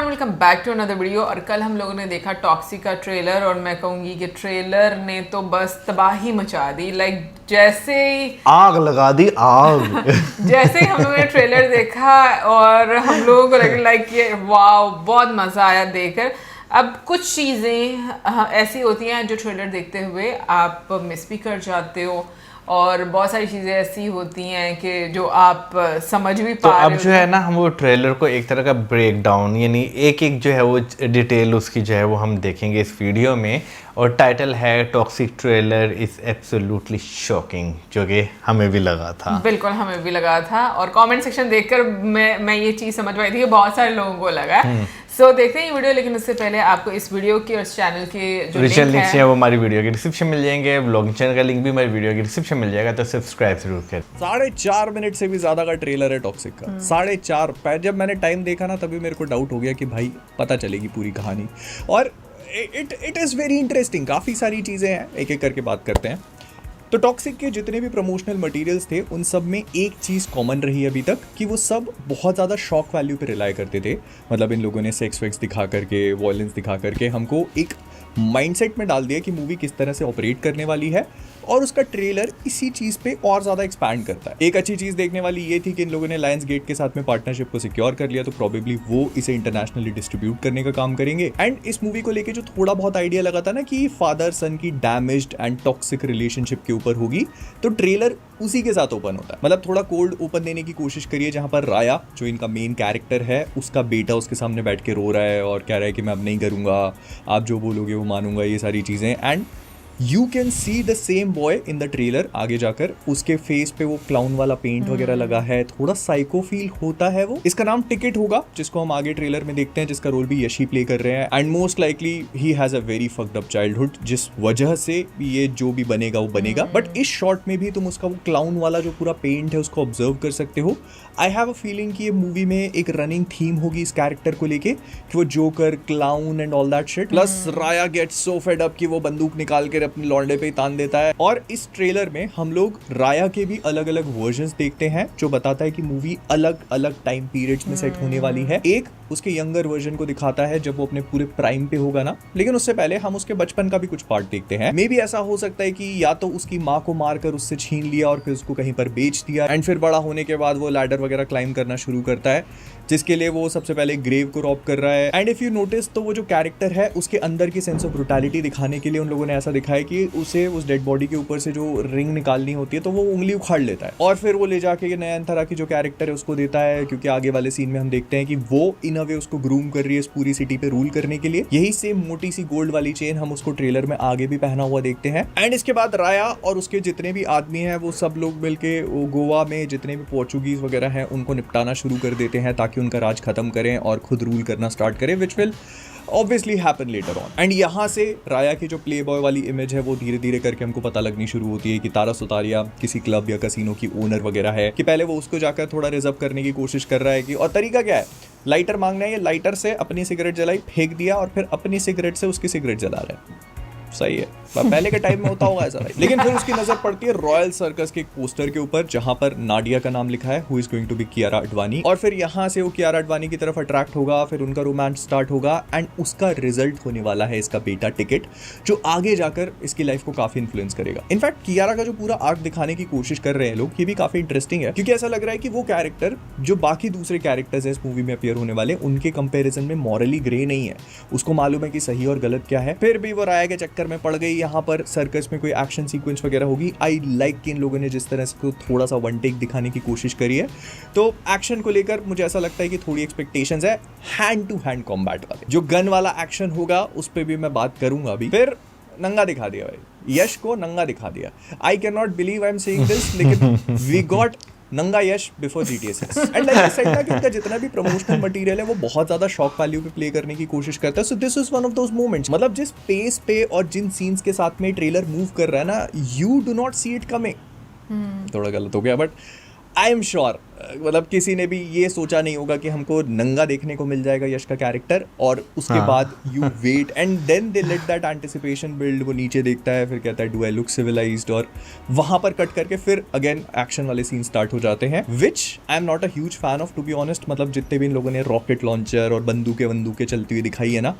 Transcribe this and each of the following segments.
Welcome back to another video. और कल हम लोगों ने देखा टॉक्सिक का ट्रेलर और मैं कहूँगी कि ट्रेलर ने तो बस तबाही मचा दी। जैसे ही आग लगा दी आग। जैसे ही हम लोगों ने ट्रेलर देखा और हम लोगों को लगा ये वाओ, बहुत मज़ा आया देखकर। अब कुछ चीज़ें ऐसी होती हैं जो ट्रेलर देखते हुए आप मिस भी कर जाते हो और बहुत सारी चीज़ें ऐसी होती हैं कि जो आप समझ भी तो पा अब रहे हो। जो है ना, हम वो ट्रेलर को एक तरह का ब्रेक डाउन, यानी एक एक जो है वो डिटेल उसकी जो है वो हम देखेंगे इस वीडियो में। और टाइटल है toxic trailer is absolutely shocking, जो कि हमें भी लगा था। बिल्कुल हमें भी लगा था और कमेंट सेक्शन देखकर मैं ये चीज़ समझ पाई थी कि बहुत सारे लोगों को लगा। सो देखते हैं ये वीडियो, लेकिन उससे पहले आपको इस वीडियो की और इस चैनल के जो ओरिजिनल लिंक लिंक्स है है वो हमारी वीडियो के डिस्क्रिप्शन में मिल जाएंगे। ब्लॉगिंग चैनल का लिंक भी हमारी वीडियो के डिस्क्रिप्शन में मिल जाएगा, तो सब्सक्राइब जरूर करें। 4.5 मिनट से भी ज्यादा का ट्रेलर है टॉक्सिक का। 4.5 जब मैंने टाइम देखा ना, तभी मेरे को डाउट हो गया कि भाई पता चलेगी पूरी कहानी। और इट इज़ वेरी इंटरेस्टिंग। काफ़ी सारी चीज़ें हैं, एक एक करके बात करते हैं। तो टॉक्सिक के जितने भी प्रमोशनल मटेरियल्स थे उन सब में एक चीज़ कॉमन रही अभी तक कि वो सब बहुत ज़्यादा शॉक वैल्यू पे रिलाई करते थे। मतलब इन लोगों ने सेक्स वेक्स दिखा करके, वॉयलेंस दिखा करके हमको एक माइंडसेट में डाल दिया कि मूवी किस तरह से ऑपरेट करने वाली है, और उसका ट्रेलर इसी चीज़ पे और ज़्यादा एक्सपैंड करता है। एक अच्छी चीज़ देखने वाली ये थी कि इन लोगों ने लायंस गेट के साथ में पार्टनरशिप को सिक्योर कर लिया, तो प्रॉबेबली वो इसे इंटरनेशनली डिस्ट्रीब्यूट करने का काम करेंगे। एंड इस मूवी को लेके जो थोड़ा बहुत आइडिया लगा था ना कि फादर सन की डैमेज्ड एंड टॉक्सिक रिलेशनशिप के ऊपर होगी, तो ट्रेलर उसी के साथ ओपन होता है। मतलब थोड़ा कोल्ड ओपन देने की कोशिश करिए, जहाँ पर राया जो इनका मेन कैरेक्टर है, उसका बेटा उसके सामने बैठ के रो रहा है और कह रहा है कि मैं अब नहीं करूँगा, आप जो बोलोगे वो मानूंगा, ये सारी चीज़ें। And you can see the same boy in the trailer. आगे जाकर उसके फेस पे वो क्लाउन वाला पेंट वगैरह लगा है, थोड़ा साइको फील होता है वो। इसका नाम टिकट होगा, जिसको हम आगे ट्रेलर में देखते हैं, जिसका रोल भी यशी प्ले कर रहे हैं। And most likely he has a very fucked up childhood, जिस वजह से ये जो भी बनेगा वो बनेगा। बट इस शॉट में भी तुम उसका वो क्लाउन वाला जो पूरा पेंट है उसको ऑब्जर्व कर सकते हो। आई हैव अ फीलिंग कि ये मूवी में एक रनिंग थीम होगी इस कैरेक्टर को लेके कि वो joker, clown and all that shit. Plus Raya gets so fed up कि वो बंदूक निकाल कर अपने लौंडे पे तान देता है। और इस ट्रेलर में हम लोग राया के भी अलग अलग वर्जन्स देखते हैं, जो बताता है कि मूवी अलग अलग टाइम पीरियड्स में सेट होने वाली है। एक उसके यंगर वर्जन को दिखाता है जब वो अपने पूरे प्राइम पे होगा ना, लेकिन उससे पहले हम उसके बचपन का भी कुछ पार्ट देखते हैं। मे बी ऐसा हो सकता है कि या तो उसकी माँ को मारकर उससे छीन लिया और फिर उसको कहीं पर बेच दिया, एंड फिर बड़ा होने के बाद वो लैडर वगैरह क्लाइंब करना शुरू करता है, जिसके लिए वो सबसे पहले ग्रेव को रॉब कर रहा है। एंड इफ यू नोटिस, तो वो जो कैरेक्टर है उसके अंदर की सेंस ऑफ ब्रुटैलिटी दिखाने के लिए उन लोगों ने ऐसा दिखाया कि उसे उस डेड बॉडी के ऊपर से जो रिंग निकालनी होती है तो वो उंगली उखाड़ लेता है, और फिर वो ले जाके नयनतारा की जो कैरेक्टर है उसको देता है, क्योंकि आगे वाले सीन में हम देखते हैं कि वो इन अ वे उसको ग्रूम कर रही है इस पूरी सिटी पे रूल करने के लिए। यही सेम मोटी सी गोल्ड वाली चेन हम उसको ट्रेलर में आगे भी पहना हुआ देखते हैं। एंड इसके बाद राया और उसके जितने भी आदमी हैं वो सब लोग मिलके गोवा में जितने भी पोर्चुगीज वगैरह हैं उनको निपटाना शुरू कर देते हैं, ताकि उनका राज खत्म करें और खुद रूल करना स्टार्ट करें, which will obviously happen later on. And यहाँ से राया की जो प्ले बॉय वाली इमेज है वो धीरे धीरे करके हमको पता लगनी शुरू होती है कि तारा सुतारिया किसी क्लब या कसिनो की ओनर वगैरह है, कि पहले वो उसको जाकर थोड़ा रिजर्व करने की कोशिश कर रहा है कि, और तरीका क्या है, लाइटर मांगना है, ये लाइटर से अपनी सिगरेट जलाई, फेंक दिया और फिर अपनी सिगरेट से उसकी सिगरेट जला रहा है। सही है, पहले के टाइम में होता होगा ऐसा। लेकिन फिर उसकी नजर पड़ती है रॉयल सर्कस के एक पोस्टर के ऊपर, जहां पर नाडिया का नाम लिखा है, who is going to be Kiara Advani. और फिर यहां से वो कियारा अडवाणी की तरफ अट्रैक्ट होगा, फिर उनका रोमांस स्टार्ट होगा, एंड उसका रिजल्ट होने वाला है इसका बेटा टिकट, जो आगे जाकर इसकी लाइफ को काफी इन्फ्लुएंस करेगा। इनफैक्ट कियारा का जो पूरा आर्क दिखाने की कोशिश कर रहे हैं लोग, ये भी काफी इंटरेस्टिंग है, क्योंकि ऐसा लग रहा है कि वो कैरेक्टर जो बाकी दूसरे कैरेक्टर्स हैं इस मूवी में अपीयर होने वाले, उनके कंपेरिजन में मॉरली ग्रे नहीं है। उसको मालूम है कि सही और गलत क्या है, फिर भी वो राया के चक्कर में पड़ गई। यहाँ पर सर्कस में कोई एक्शन सीक्वेंस वगैरह होगी। आई लाइक कि इन लोगों ने जिस तरह से थोड़ा सा वन टेक दिखाने की कोशिश करी है, तो एक्शन को लेकर मुझे ऐसा लगता है कि थोड़ी एक्सपेक्टेशंस है। हैंड टू हैंड कॉम्बैट वाले जो गन वाला एक्शन होगा उस पर भी मैं बात करूंगा अभी। फिर नंगा दिखा दिया भाई, यश को नंगा दिखा दिया। I can not believe I am saying this, लेकिन वी गॉट नंगा Yash before GTA 6। And like I said ना कि उनका जितना भी प्रमोशनल मटेरियल है वो बहुत ज्यादा शॉक वैल्यू पे प्ले करने की कोशिश करता है। So this is one of those moments, मतलब जिस पेस पे और जिन सीन्स के साथ में ट्रेलर मूव कर रहा है ना, you do not see it coming. थोड़ा गलत हो गया, बट आई एम श्योर मतलब किसी ने भी ये सोचा नहीं होगा कि हमको नंगा देखने को मिल जाएगा यश का कैरेक्टर, और उसके बाद you wait and then they let that anticipation build. वो नीचे देखता है, फिर कहता है डू आई लुक सिविलाइज्ड, और वहां पर कट करके फिर अगेन एक्शन वाले सीन स्टार्ट हो जाते हैं, which I am not a huge fan of to be honest. मतलब जितने भी इन लोगों ने रॉकेट लॉन्चर और बंदूकें चलती हुई दिखाई है ना,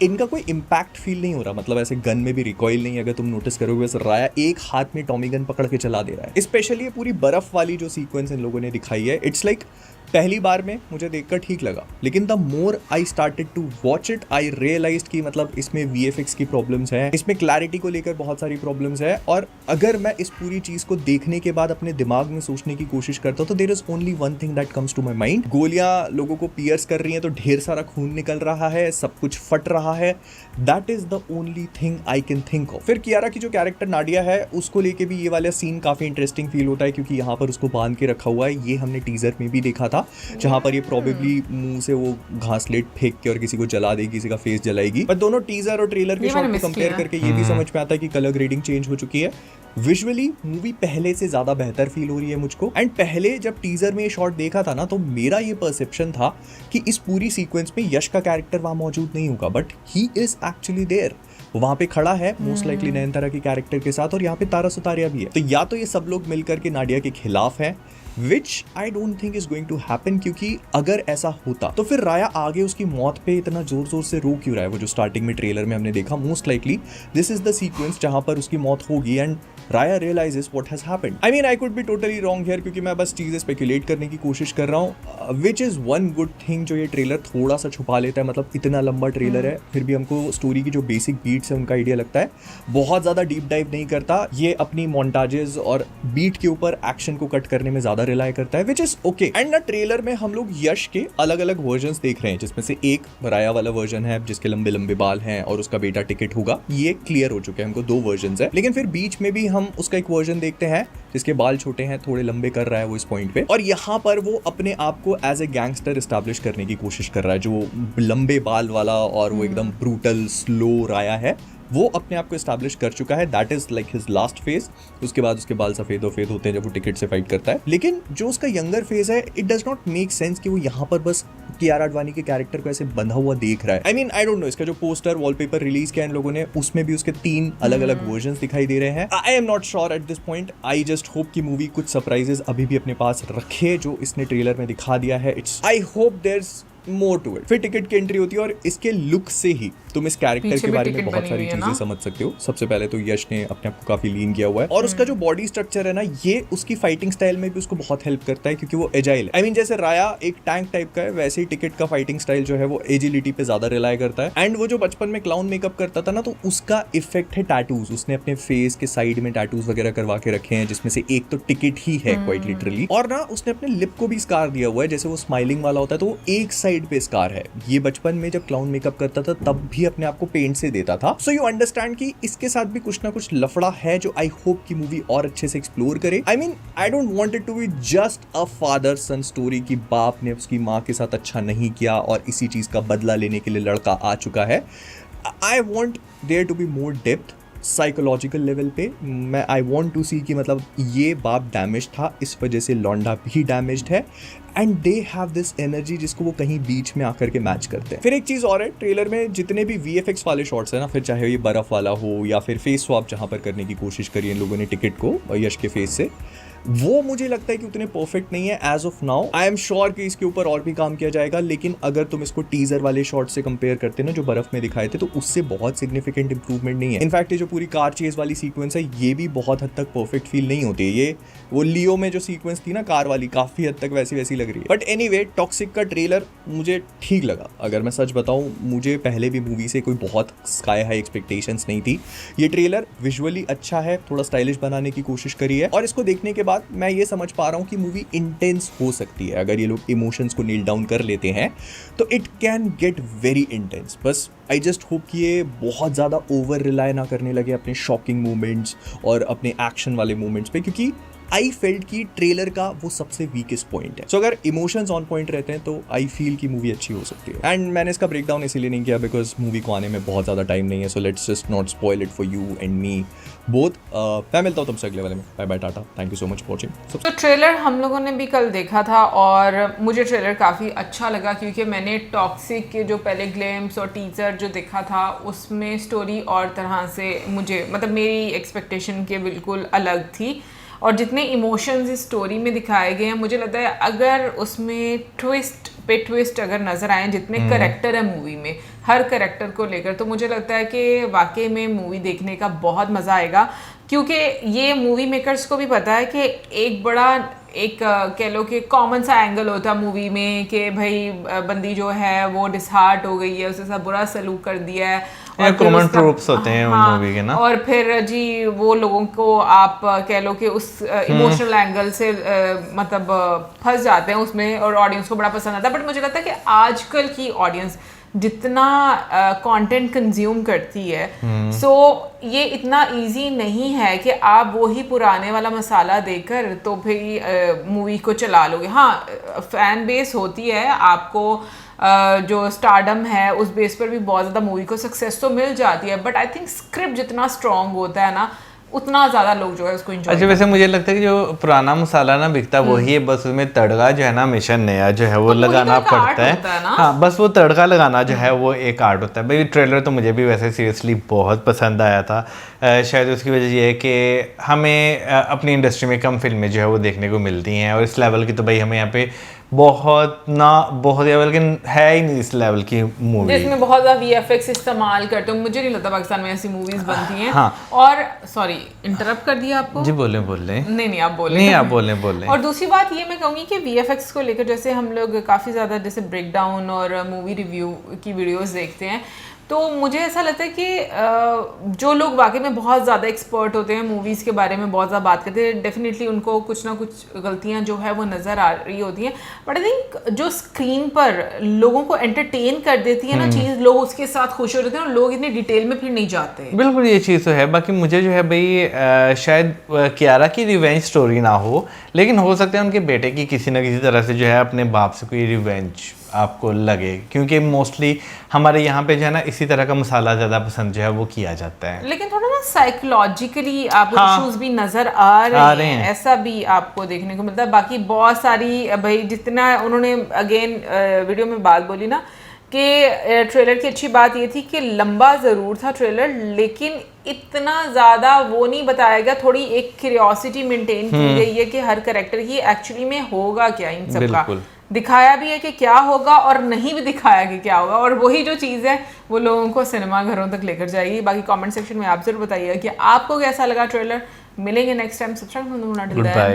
इनका कोई इम्पैक्ट फील नहीं हो रहा। मतलब ऐसे गन में भी रिकॉइल नहीं, अगर तुम नोटिस करोगे बस राया एक हाथ में टॉमी गन पकड़ के चला दे रहा है। स्पेशली ये पूरी बर्फ वाली जो सीक्वेंस इन लोगों ने दिखाई है, इट्स लाइक पहली बार में मुझे देखकर ठीक लगा, लेकिन the more I started to watch it I realized कि मतलब इसमें VFX की प्रॉब्लम्स हैं, इसमें क्लैरिटी को लेकर बहुत सारी प्रॉब्लम्स है। और अगर मैं इस पूरी चीज को देखने के बाद अपने दिमाग में सोचने की कोशिश करता हूँ तो there is only one thing that comes to my mind. गोलियां लोगों को पियर्स कर रही हैं तो ढेर सारा खून निकल रहा है, सब कुछ फट रहा है, that is the only thing I can think of. फिर कियारा की जो कैरेक्टर नाडिया है उसको लेके भी ये वाला सीन काफी इंटरेस्टिंग फील होता है, क्योंकि यहाँ पर उसको बांध के रखा हुआ है। ये हमने टीजर में भी देखा था, जहां पर ये प्रोबेबली मुंह से वो घासलेट फेंक के और किसी को जला देगी, किसी का फेस जलाएगी। पर दोनों टीजर और ट्रेलर के शॉट को कंपेयर करके ये भी समझ में आता है कि कलर ग्रेडिंग चेंज हो चुकी है। विजुअली मूवी पहले से ज्यादा बेहतर फील हो रही है मुझको। एंड पहले जब टीजर में ये शॉट देखा था ना, तो मेरा ये परसेप्शन था कि इस पूरी सीक्वेंस में यश का कैरेक्टर वहां मौजूद नहीं होगा, but he is actually there. वहां पे खड़ा है मोस्ट लाइकली नयनतारा के कैरेक्टर के साथ, और यहाँ पे तारा सुतारिया भी है। तो या तो ये सब लोग मिलकर के नाडिया के खिलाफ हैं, which I don't think is going to happen, क्योंकि अगर ऐसा होता तो फिर राया आगे उसकी मौत पे इतना जोर जोर से रो क्यों रहा है। वो जो स्टार्टिंग में ट्रेलर में हमने देखा, most likely this is the sequence जहां पर उसकी मौत होगी and Raya realizes what has happened. I mean I could be totally wrong here, क्योंकि मैं बस चीजें स्पेकुलेट करने की कोशिश कर रहा हूँ, which is one good thing जो ये ट्रेलर थोड़ा सा छुपा लेता है। मतलब इतना लंबा ट्रेलर है, फिर भी हमको स्टोरी की जो बेसिक बीट्स है उनका आइडिया लगता है। बहुत ज्यादा डीप डाइव नहीं करता, ये अपनी मोन्टाजेस और बीट के ऊपर एक्शन को कट करने में ज्यादा रिलाय करता है, विच इज ओके। एंड ना ट्रेलर में हम लोग यश के अलग अलग वर्जन देख रहे हैं, जिसमें से एक राया वाला वर्जन है जिसके लंबे लंबे बाल हैं और उसका बेटा टिकट होगा, ये क्लियर हो चुके हैं हमको, 2 वर्जन है। लेकिन फिर बीच में भी हम उसका एक वर्जन देखते हैं जिसके बाल छोटे हैं, थोड़े लंबे कर रहा है वो इस पॉइंट पे, और यहाँ पर वो अपने आप को एज ए गैंगस्टर एस्टैब्लिश करने की कोशिश कर रहा है। जो लंबे बाल वाला और वो एकदम ब्रूटल स्लो राया है, वो अपने आप को एस्टैब्लिश कर चुका है। That is like his last phase. उसके बाद उसके बाल सफेद होते हैं जब वो टिकट से फाइट करता है। लेकिन जो उसका यंगर फेज है, it does not make sense कि वो यहाँ पर बस कियारा आडवाणी के कैरेक्टर को ऐसे बंधा हुआ देख रहा है। आई मीन आई डोंट नो, इसका जो पोस्टर वॉलपेपर रिलीज किया इन लोगों ने, उसमें भी उसके 3 अलग अलग वर्जन दिखाई दे रहे हैं। आई am not sure at this point. I just hope कि मूवी कुछ सरप्राइजेस अभी भी अपने पास रखे जो इसने ट्रेलर में दिखा दिया है। It's I hope there is more to it. फिर टिकट की एंट्री होती है और इसके लुक से ही तुम इस कैरेक्टर के बारे में बहुत सारी चीजें समझ सकते हो। सबसे पहले तो यश ने अपने आप को काफी लीन किया हुआ है, और उसका जो बॉडी स्ट्रक्चर है ना, ये उसकी फाइटिंग स्टाइल में भी उसको बहुत हेल्प करता है, क्योंकि वो एजाइल है। आई मीन जैसे राया एक टैंक टाइप का है, वैसे ही टिकट का फाइटिंग स्टाइल जो है वो एजिलिटी पे ज्यादा रिलाय करता है। एंड वो जो बचपन में क्लाउन मेकअप करता था ना, तो उसका इफेक्ट है टैटूज। उसने अपने फेस के साइड में टैटूज वगैरह करवा के रखे हैं, जिसमें से एक तो टिकट ही है क्वाइट लिटरली, और ना उसने अपने लिप को भी स्कार दिया हुआ है। जैसे वो स्माइलिंग वाला होता है तो वो एक साइड पे स्कार है। ये बचपन में जब क्लाउन मेकअप करता था तब भी अपने आप को पेंट से देता था। सो यू अंडरस्टैंड कि इसके साथ भी कुछ ना कुछ लफड़ा है, जो आई होप की मूवी और अच्छे से एक्सप्लोर करे। I mean I don't want it to be just a father son story की बाप ने उसकी माँ के साथ अच्छा नहीं किया और इसी चीज का बदला लेने के लिए लड़का आ चुका है। I want there to be more depth psychological level पे। मैं आई वॉन्ट टू सी कि मतलब ये बाप डैमेज था, इस वजह से लौंडा भी डैमेज्ड है, and they have this energy जिसको वो कहीं बीच में आकर के मैच करते हैं। फिर एक चीज और है, ट्रेलर में जितने भी VFX वाले शॉट्स है ना, फिर चाहे ये बर्फ वाला हो या फिर फेस स्वैप जहां पर करने की कोशिश करी इन लोगों ने टिकट को यश के फेस से, वो मुझे लगता है कि उतने परफेक्ट नहीं है as of now. I am sure कि इसके ऊपर और भी काम किया जाएगा, लेकिन अगर तुम इसको टीजर वाले शॉट से कंपेयर करते ना जो बर्फ में दिखाए थे, तो उससे बहुत सिग्निफिकेंट इंप्रूवमेंट नहीं है। इनफैक्ट ये जो पूरी कार चेज वाली सीक्वेंस है, ये भी बहुत हद तक परफेक्ट फील नहीं होती है। ये वो लियो में जो सीक्वेंस थी ना कार वाली, काफी हद तक वैसी लग रही है। बट एनीवे, टॉक्सिक का ट्रेलर मुझे ठीक लगा। अगर मैं सच बताऊं, मुझे पहले भी मूवी से कोई बहुत स्काई हाई एक्सपेक्टेशंस नहीं थी। ये ट्रेलर विजुअली अच्छा है, थोड़ा स्टाइलिश बनाने की कोशिश करी है, और इसको देखने के बाद मैं ये समझ पा रहा हूं कि मूवी इंटेंस हो सकती है। अगर ये लोग इमोशंस को नील डाउन कर लेते हैं तो it can get very intense. बस आई जस्ट होप कि ये बहुत ज़्यादा ओवर रिलाय ना करने लगे अपने शॉकिंग मोमेंट्स और अपने एक्शन वाले मोमेंट्स पे, क्योंकि आई फेल्ट की ट्रेलर का वो सबसे वीकेस्ट पॉइंट है. सो अगर इमोशंस ऑन पॉइंट रहते हैं तो आई फील की मूवी अच्छी हो सकती है. एंड मैंने इसका ब्रेकडाउन इसीलिए नहीं किया बिकॉज मूवी को आने में बहुत ज़्यादा टाइम नहीं है. So let's just not spoil it for you and me both. मैं मिलता हूँ तुमसे अगले वाले में. Bye bye, tata, thank you so much for watching. तो ट्रेलर हम लोगों ने भी कल देखा था और मुझे ट्रेलर काफ़ी अच्छा लगा क्योंकि मैंने टॉक्सिक के जो पहले ग्लिम्स और टीजर जो देखा था उसमें स्टोरी और तरह से मुझे मतलब मेरी एक्सपेक्टेशन के बिल्कुल अलग थी. और जितने इमोशंस इस स्टोरी में दिखाए गए हैं मुझे लगता है अगर उसमें ट्विस्ट पे ट्विस्ट अगर नज़र आए जितने करेक्टर है मूवी में हर करेक्टर को लेकर तो मुझे लगता है कि वाकई में मूवी देखने का बहुत मज़ा आएगा. क्योंकि ये मूवी मेकर्स को भी पता है कि एक बड़ा एक कह लो कि कॉमन सा एंगल होता है मूवी में कि भाई बंदी जो है वो डिसहार्ट हो गई है, उसे सब बुरा सलूक कर दिया है और कॉमन ट्रोप्स होते हैं मूवी के ना. और फिर जी वो लोगों को आप कह लो कि उस इमोशनल एंगल से मतलब फंस जाते हैं उसमें और ऑडियंस को बड़ा पसंद आता है. बट मुझे लगता है कि आजकल की ऑडियंस जितना कंटेंट कंज्यूम करती है सो ये इतना इजी नहीं है कि आप वही पुराने वाला मसाला देकर तो फिर मूवी को चला लोगे. हाँ फैन बेस होती है आपको जो स्टारडम है उस बेस पर भी बहुत ज़्यादा मूवी को सक्सेस तो मिल जाती है. बट आई थिंक स्क्रिप्ट जितना स्ट्रॉन्ग होता है ना उतना ज़्यादा लोग जो है उसको एंजॉय. अच्छा वैसे मुझे लगता है कि जो पुराना मसाला ना बिकता वही है, बस उसमें तड़का जो है ना हमेशा नया जो है वो लगाना पड़ता है. हाँ बस वो तड़का लगाना जो है वो एक आर्ट होता है. भाई ट्रेलर तो मुझे भी वैसे सीरियसली बहुत पसंद आया था. शायद उसकी वजह ये है कि हमें अपनी इंडस्ट्री में कम फिल्में जो है वो देखने को मिलती हैं और इस लेवल की तो भाई हमें यहाँ पे बहुत लेवल के है ही नहीं इस लेवल की मूवी जिसमें बहुत ज़्यादा VFX इस्तेमाल करते हो. मुझे नहीं लगता पाकिस्तान में ऐसी मूवीज बनती हैं. हाँ. और सॉरी इंटरप्ट कर दिया आपको. जी बोले नहीं आप बोले. नहीं आप बोले. और दूसरी बात ये मैं कहूँगी कि VFX को लेकर जैसे हम लोग काफ़ी ज़्यादा जैसे ब्रेकडाउन और मूवी रिव्यू की वीडियोस देखते हैं तो मुझे ऐसा लगता है कि जो लोग वाकई में बहुत ज़्यादा एक्सपर्ट होते हैं मूवीज़ के बारे में बहुत ज़्यादा बात करते हैं डेफिनेटली उनको कुछ ना कुछ गलतियां जो है वो नज़र आ रही होती हैं. बट आई थिंक जो स्क्रीन पर लोगों को एंटरटेन कर देती है ना चीज़ लोग उसके साथ खुश हो रहे हैं और लोग इतने डिटेल में फिर नहीं जाते. बिल्कुल ये चीज़ तो है. बाकी मुझे जो है भाई शायद कियारा की रिवेंज स्टोरी ना हो लेकिन हो सकता है उनके बेटे की किसी ना किसी तरह से जो है अपने बाप से कोई रिवेंज आपको लगे क्योंकि मोस्टली हमारे यहाँ पे जो है ना इसी तरह का मसाला ज़्यादा पसंद जो है वो किया जाता है. लेकिन थोड़ा ना साइकोलॉजिकली आपको इश्यूज भी नजर आ रहे हैं ऐसा भी आपको देखने को मिलता है. बाकी बहुत सारी भाई जितना उन्होंने अगेन वीडियो में बात बोली ना कि ट्रेलर की अच्छी बात ये थी कि लंबा ज़रूर था ट्रेलर लेकिन इतना ज़्यादा वो नहीं बताया गया. थोड़ी एक क्यूरियोसिटी मेंटेन की गई है कि हर कैरेक्टर की एक्चुअली में होगा क्या इन सब का. दिखाया भी है कि क्या होगा और नहीं भी दिखाया कि क्या होगा और वही जो चीज़ है वो लोगों को सिनेमा घरों तक लेकर जाएगी. बाकी कमेंट सेक्शन में आप जरूर बताइए कि आपको कैसा लगा ट्रेलर. मिलेंगे नेक्स्ट टाइम. सब्सक्राइब